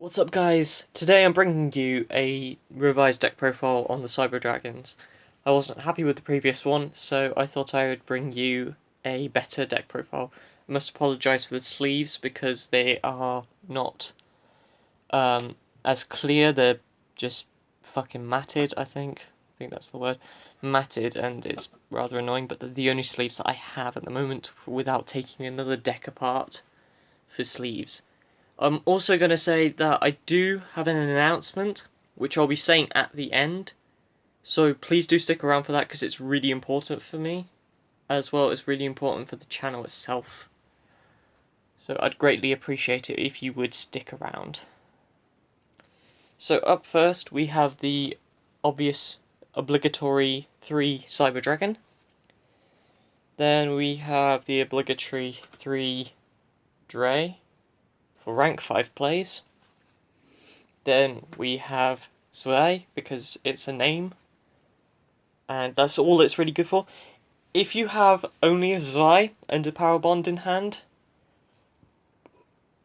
What's up guys? Today I'm bringing you a revised deck profile on the Cyber Dragons. I wasn't happy with the previous one, so I thought I would bring you a better deck profile. I must apologise for the sleeves because they are not as clear, they're just fucking matted, I think that's the word. Matted, and it's rather annoying, but they're the only sleeves that I have at the moment without taking another deck apart for sleeves. I'm also going to say that I do have an announcement, which I'll be saying at the end, so please do stick around for that because it's really important for me, as well as really important for the channel itself. So I'd greatly appreciate it if you would stick around. So up first we have the obvious obligatory 3 Cyber Dragon. Then we have the obligatory 3 Dre for rank 5 plays. Then we have Zwei, because it's a name, and that's all it's really good for. If you have only a Zwei and a Power Bond in hand,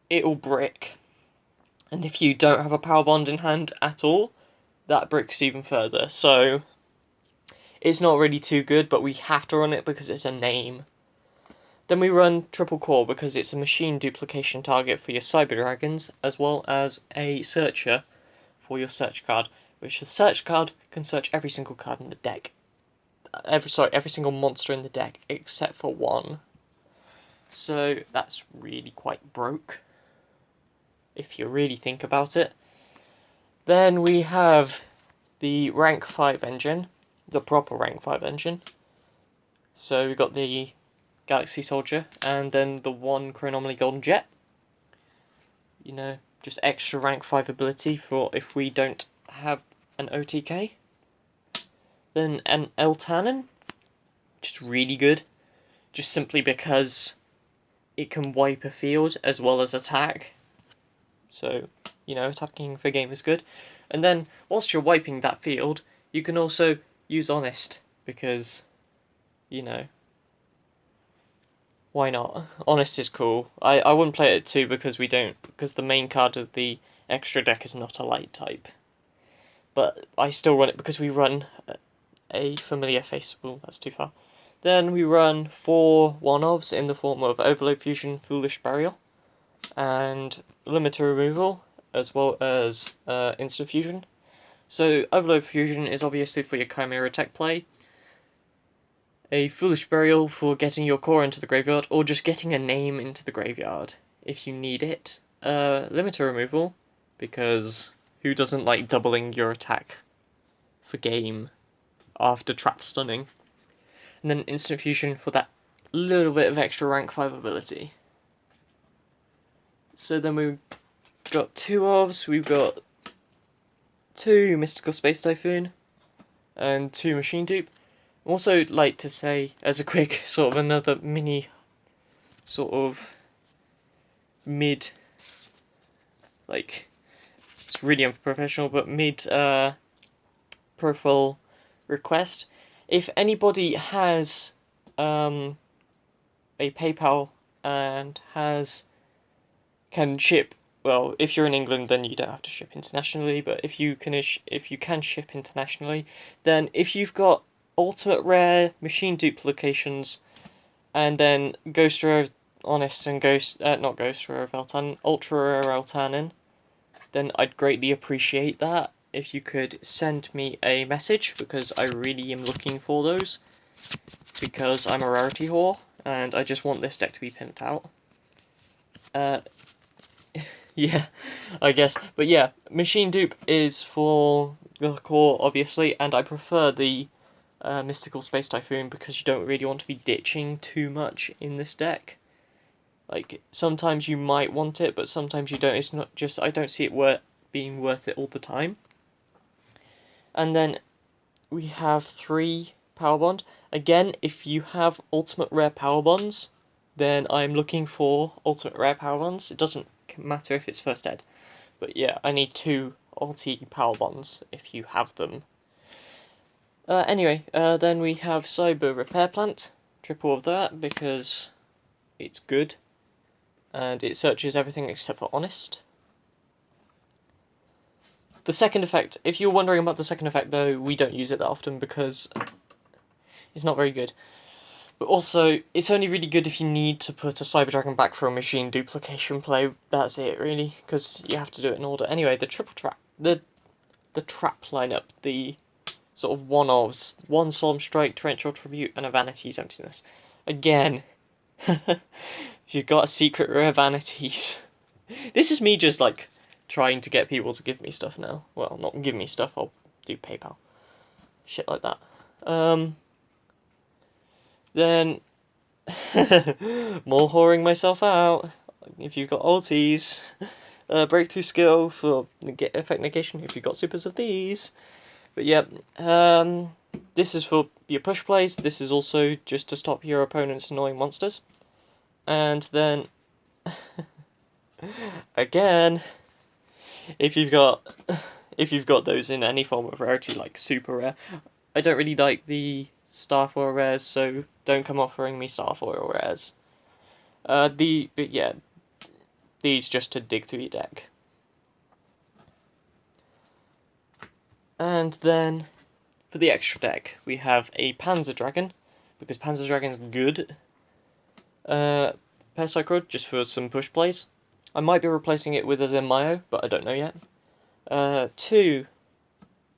it'll brick. And if you don't have a Power Bond in hand at all, that bricks even further. So it's not really too good, but we have to run it because it's a name. Then we run Triple Core because it's a machine duplication target for your Cyber Dragons, as well as a searcher for your search card, which the search card can search every single card in the deck. Every single monster in the deck except for one. So that's really quite broke, if you really think about it. Then we have the rank 5 engine, the proper rank 5 engine. So we've got the Galaxy Soldier, and then the 1 Chronomaly Golden Jet. You know, just extra rank 5 ability for if we don't have an OTK. Then an Eltanin, which is really good, just simply because it can wipe a field as well as attack. So, you know, attacking the game is good. And then, whilst you're wiping that field, you can also use Honest, because, you know, why not? Honest is cool. I wouldn't play it too because the main card of the extra deck is not a light type. But I still run it because we run a familiar face. Oh, that's too far. Then we run 4 one-ofs in the form of Overload Fusion, Foolish Burial, and Limiter Removal, as well as Instant Fusion. So Overload Fusion is obviously for your Chimeratech play, a Foolish Burial for getting your core into the graveyard, or just getting a name into the graveyard if you need it. Limiter Removal, because who doesn't like doubling your attack for game after trap stunning? And then Instant Fusion for that little bit of extra rank 5 ability. So then we've got 2 orbs, we've got 2 Mystical Space Typhoon, and 2 Machine Dupe. Also like to say, as a quick sort of another mini sort of mid, like, it's really unprofessional, but mid profile request. If anybody has a PayPal and can ship, well, if you're in England then you don't have to ship internationally, but if you can ship internationally, then if you've got ultimate rare machine duplications and then ghost rare Honest and not ghost rare of Eltanin, ultra rare Eltanin, then I'd greatly appreciate that if you could send me a message, because I really am looking for those, because I'm a rarity whore and I just want this deck to be pimped out. Yeah, I guess. But yeah, Machine Dupe is for the core, obviously, and I prefer the Mystical Space Typhoon because you don't really want to be ditching too much in this deck. Like, sometimes you might want it, but sometimes you don't. It's not just, I don't see it being worth it all the time. And then we have 3 Power Bond. Again, if you have Ultimate Rare Power Bonds, then I'm looking for Ultimate Rare Power Bonds. It doesn't matter if it's first ed. But yeah, I need 2 ulti Power Bonds if you have them. Anyway, then we have Cyber Repair Plant. Triple of that because it's good. And it searches everything except for Honest. The second effect, if you're wondering about the second effect though, we don't use it that often because it's not very good. But also, it's only really good if you need to put a Cyberdragon back for a machine duplication play. That's it, really, because you have to do it in order. Anyway, the triple trap, the trap lineup, the sort of one-offs, one Solemn Strike, Torrential Tribute, and a Vanity's Emptiness. Again, you've got a secret rare Vanities. This is me just, like, trying to get people to give me stuff now. Well, not give me stuff, I'll do PayPal. Shit like that. Then, more whoring myself out. If you've got ulties, breakthrough skill for effect negation if you've got supers of these. But yeah, this is for your push plays. This is also just to stop your opponent's annoying monsters. And then, again, if you've got those in any form of rarity, like super rare, I don't really like the Starfoil rares, so don't come offering me Starfoil rares. But yeah, these just to dig through your deck. And then, for the extra deck, we have a Panzerdragon, because Panzerdragon's good. Parasite just for some push plays. I might be replacing it with a Zenmaio, but I don't know yet. 2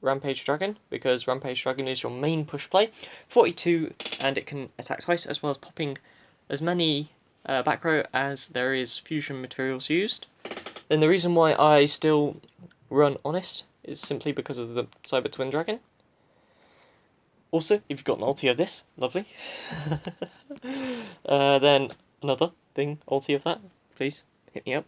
Rampage Dragon, because Rampage Dragon is your main push play. 42, and it can attack twice, as well as popping as many back row as there is fusion materials used. Then the reason why I still run Honest is simply because of the Cyber Twin Dragon. Also, if you've got an ulti of this, lovely. Then another thing, ulti of that, please hit me up.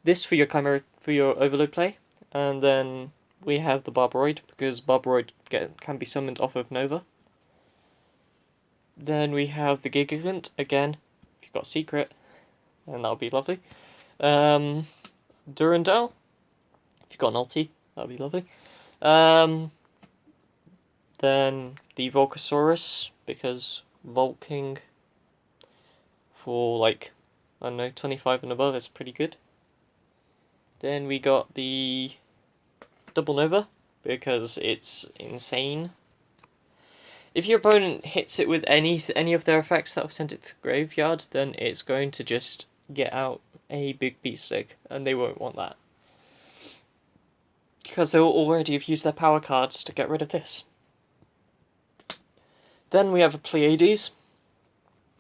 This for your Chimera, for your Overload play, and then we have the Barbroid, because Barbroid can be summoned off of Nova. Then we have the Gigant, again, if you've got Secret, and that'll be lovely. Durandal, if you've got an ulti, that'll be lovely. Then the Volcasaurus, because Volking for, like, I don't know, 25 and above is pretty good. Then we got the Double Nova, because it's insane. If your opponent hits it with any of their effects that will send it to the graveyard, then it's going to just get out a big beat stick, and they won't want that. Because they'll already have used their power cards to get rid of this. Then we have a Pleiades.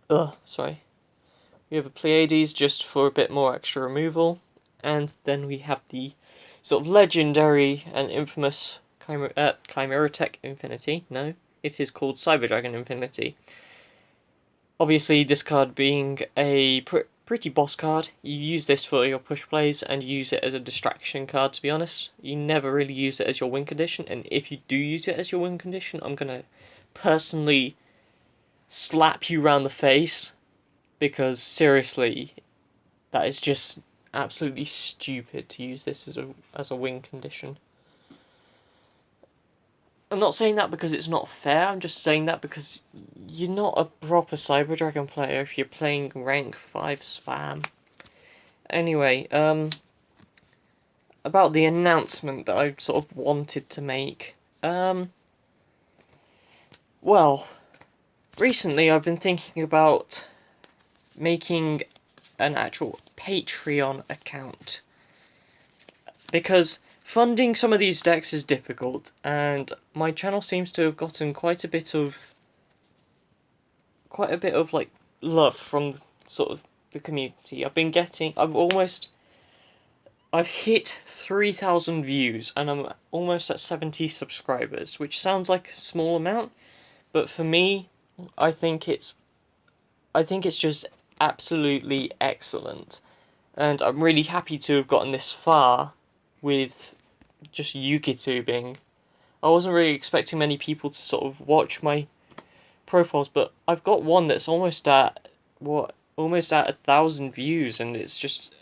We have a Pleiades just for a bit more extra removal. And then we have the sort of legendary and infamous Chimeratech Infinity. No, it is called Cyberdragon Infinity. Obviously, this card being a pretty boss card, you use this for your push plays and you use it as a distraction card, to be honest. You never really use it as your win condition, and if you do use it as your win condition, I'm going to personally slap you round the face, because seriously, that is just absolutely stupid to use this as a win condition. I'm not saying that because it's not fair, I'm just saying that because you're not a proper Cyberdragon player if you're playing rank 5 spam. Anyway, about the announcement that I sort of wanted to make. Well, recently I've been thinking about making an actual Patreon account, because funding some of these decks is difficult, and my channel seems to have gotten quite a bit of like love from sort of the community. I've hit 3,000 views and I'm almost at 70 subscribers, which sounds like a small amount, but for me, I think it's just absolutely excellent, and I'm really happy to have gotten this far with just YouTubing. I wasn't really expecting many people to sort of watch my profiles, but I've got one that's almost at 1,000 views, and it's just,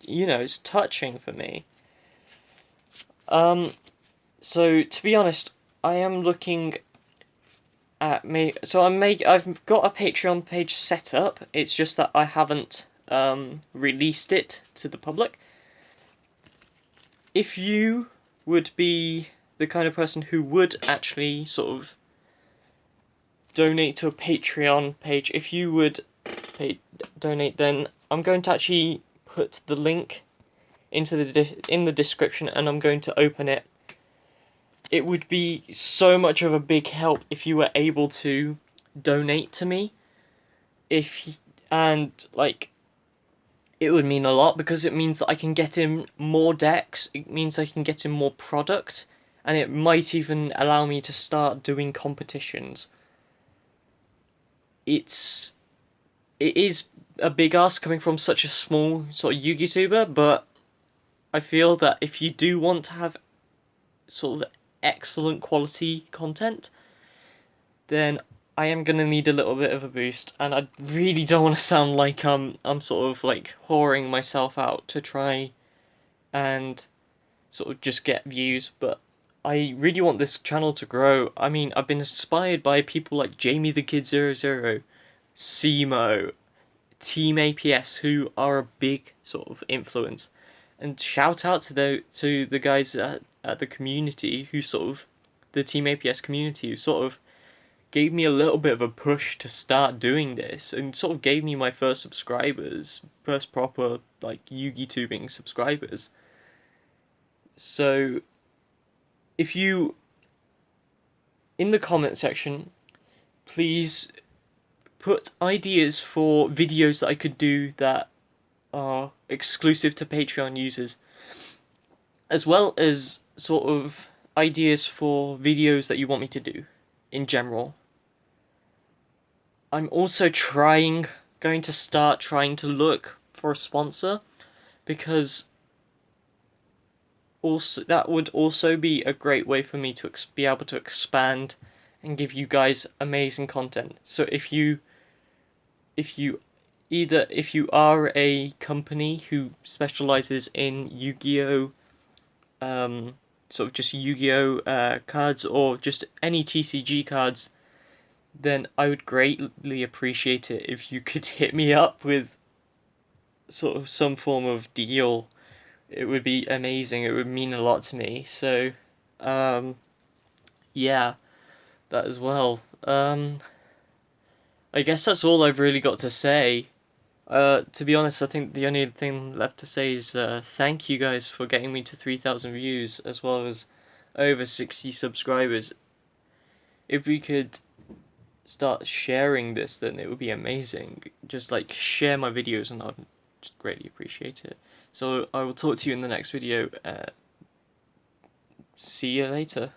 you know, it's touching for me. So to be honest, I am looking at me. So I've got a Patreon page set up. It's just that I haven't released it to the public. If you would be the kind of person who would actually sort of donate to a Patreon page, if you would donate, then I'm going to actually put the link into in the description, and I'm going to open it. It would be so much of a big help if you were able to donate to me. And like, it would mean a lot, because it means that I can get in more decks, it means I can get in more product, and it might even allow me to start doing competitions. It is a big ask coming from such a small sort of YouTuber, but I feel that if you do want to have sort of excellent quality content, then I am gonna need a little bit of a boost, and I really don't want to sound like I'm sort of like whoring myself out to try and sort of just get views, but I really want this channel to grow. I mean, I've been inspired by people like Jamie the Kid 00, Simo, Team APS, who are a big sort of influence. And shout out to the guys at the community who sort of, the Team APS community, who sort of gave me a little bit of a push to start doing this, and sort of gave me my first subscribers, first proper like Yugi-tubing subscribers. So if you, in the comment section, please put ideas for videos that I could do that are exclusive to Patreon users, as well as sort of ideas for videos that you want me to do in general. I'm also going to start trying to look for a sponsor, because also that would also be a great way for me to be able to expand and give you guys amazing content. So if you are a company who specializes in Yu-Gi-Oh, sort of just Yu-Gi-Oh cards, or just any TCG cards, then I would greatly appreciate it if you could hit me up with sort of some form of deal. It would be amazing. It would mean a lot to me. So, yeah, that as well. I guess that's all I've really got to say. To be honest, I think the only thing left to say is thank you guys for getting me to 3,000 views, as well as over 60 subscribers. If we could start sharing this, then it would be amazing. Just like share my videos, and I'd just greatly appreciate it. So I will talk to you in the next video. See you later.